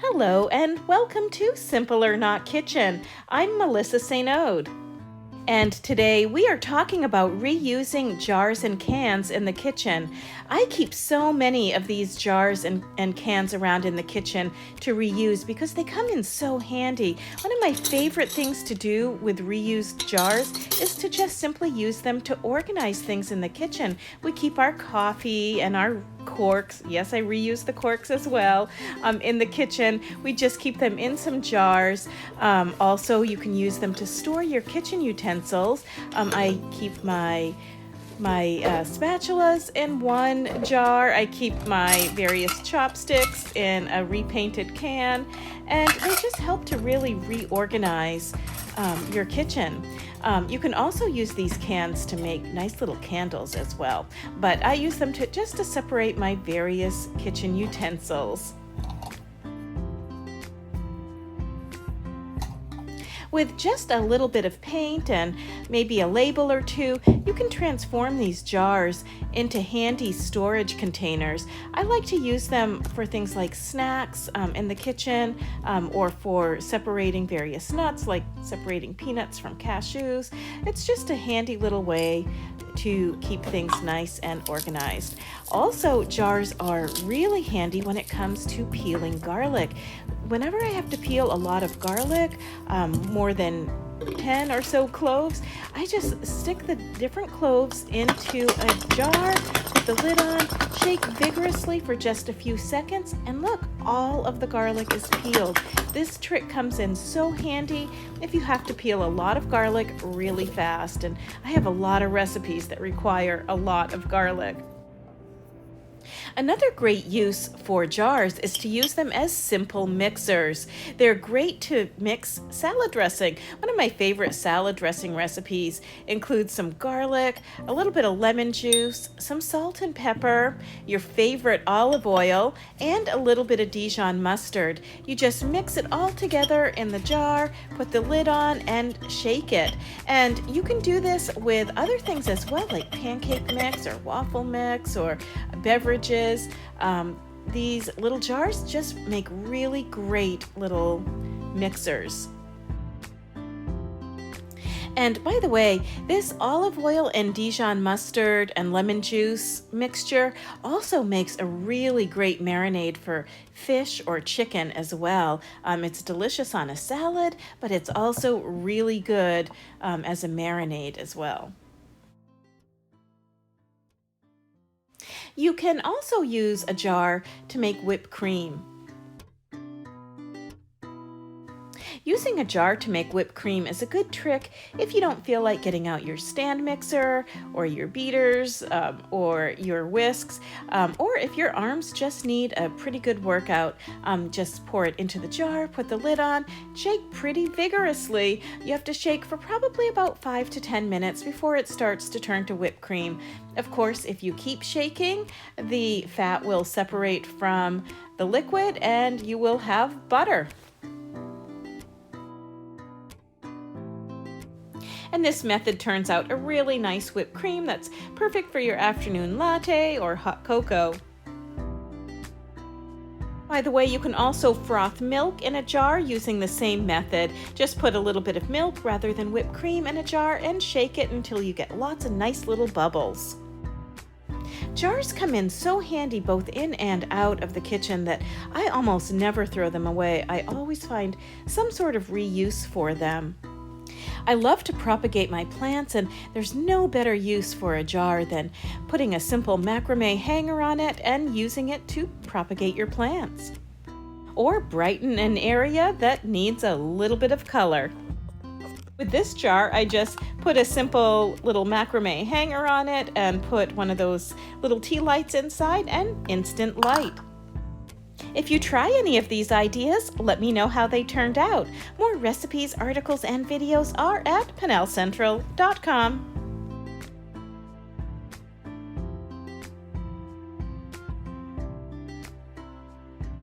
Hello and welcome to Simple or Not Kitchen. I'm Melissa St. Ode. And today we are talking about reusing jars and cans in the kitchen. I keep so many of these jars and cans around in the kitchen to reuse because they come in so handy. One of my favorite things to do with reused jars is to just simply use them to organize things in the kitchen. We keep our coffee and our corks, yes, I reuse the corks as well, in the kitchen. We just keep them in some jars. Also, you can use them to store your kitchen utensils. I keep my spatulas in one jar. I keep my various chopsticks in a repainted can, and they just help to really reorganize your kitchen. You can also use these cans to make nice little candles as well, but I use them just to separate my various kitchen utensils. With just a little bit of paint and maybe a label or two, you can transform these jars into handy storage containers. I like to use them for things like snacks in the kitchen, or for separating various nuts, like separating peanuts from cashews. It's just a handy little way to keep things nice and organized. Also, jars are really handy when it comes to peeling garlic. Whenever I have to peel a lot of garlic, more than 10 or so cloves, I just stick the different cloves into a jar, put the lid on, shake vigorously for just a few seconds, and look, all of the garlic is peeled. This trick comes in so handy if you have to peel a lot of garlic really fast, and I have a lot of recipes that require a lot of garlic. Another great use for jars is to use them as simple mixers. They're great to mix salad dressing. One of my favorite salad dressing recipes includes some garlic, a little bit of lemon juice, some salt and pepper, your favorite olive oil, and a little bit of Dijon mustard. You just mix it all together in the jar, put the lid on, and shake it. And you can do this with other things as well, like pancake mix or waffle mix or beverages. These little jars just make really great little mixers. And by the way, this olive oil and Dijon mustard and lemon juice mixture also makes a really great marinade for fish or chicken as well. It's delicious on a salad, but it's also really good as a marinade as well. You can also use a jar to make whipped cream. Using a jar to make whipped cream is a good trick if you don't feel like getting out your stand mixer or your beaters or your whisks, or if your arms just need a pretty good workout. Just pour it into the jar, put the lid on, shake pretty vigorously. You have to shake for probably about 5 to 10 minutes before it starts to turn to whipped cream. Of course, if you keep shaking, the fat will separate from the liquid and you will have butter. And this method turns out a really nice whipped cream that's perfect for your afternoon latte or hot cocoa. By the way, you can also froth milk in a jar using the same method. Just put a little bit of milk rather than whipped cream in a jar and shake it until you get lots of nice little bubbles. Jars come in so handy both in and out of the kitchen that I almost never throw them away. I always find some sort of reuse for them. I love to propagate my plants, and there's no better use for a jar than putting a simple macrame hanger on it and using it to propagate your plants. Or brighten an area that needs a little bit of color. With this jar, I just put a simple little macrame hanger on it and put one of those little tea lights inside, and instant light. If you try any of these ideas, let me know how they turned out. More recipes, articles, and videos are at PennellCentral.com.